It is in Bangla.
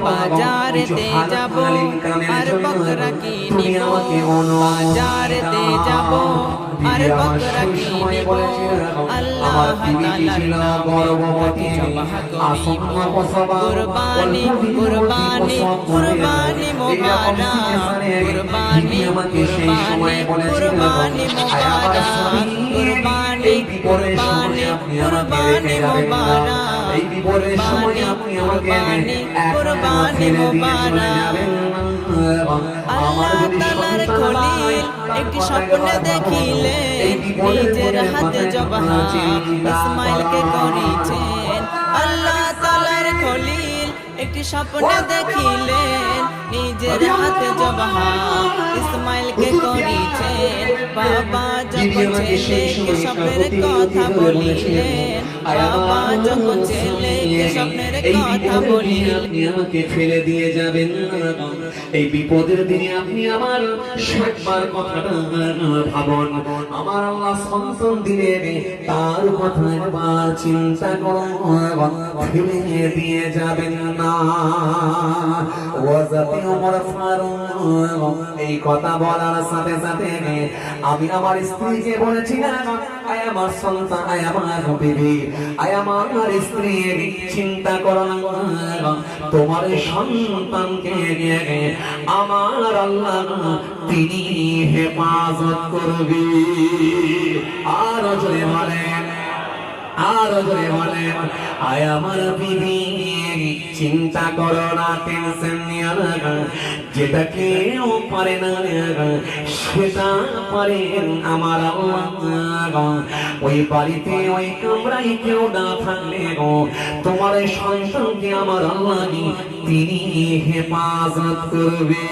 বাজারেতে যাব আর বকরা কিনিব বাজারেতে যাব আর বকরা কিনিব আল্লাহ তাআলার নামে জবাহ করিব কুরবানি কুরবানি কুরবানি মোবারক কুরবানি কুরবানি কুরবানি মোবারক কুরবানি কুরবানি কুরবানি মোবারক এই বিপদের সময় আপনি আমাকে কুরবানি মোবারক আল্লাহ তাআলার খলিল একটি স্বপ্ন দেখিলেন নিজের হাতে জবাহ ইসমাইলকে করেছেন আল্লাহ তাআলার খলিল একটি স্বপ্ন দেখিলেন নিজের হাতে জবাহ ইসমাইলকে করেছেন বাবা যখন ছেলেকে স্বপ্নের কথা বলিলেন বাবা যখন ছেলেকে স্বপ্নের কথা বলিলেন আমাকে ফেলে দিয়ে যাবেন এই বিপদের দিনে আপনি আমার শেষবার কথাটা ভাবুন আমার আল্লাহ সন্তান দিলেন তার কথা একবার চিন্তা করুন ফেলে দিয়ে যাবেন না ওয়াজাতি ওমর ফারুক এই কথা বলার সাথে সাথে আমি আমার স্ত্রীকে বলেছিলাম আয় আমার সন্তান আয় আমার বিবি আয় আমার স্ত্রী চিন্তা করো না তোমার সন্তানকে আমার আল্লাহ তিনি হেফাজত করবে আর জোরে বলেন আয় আমার বিবি চিন্তা করো না টেনশন নিও না যেটা কেউ পারে না সেটা পারেন আমার আল্লাহ ওই বাড়িতে ওই কামরায় কেউ না থাকলে তোমার সন্তানকে আমার আল্লাহ তিনি হেফাজত করবে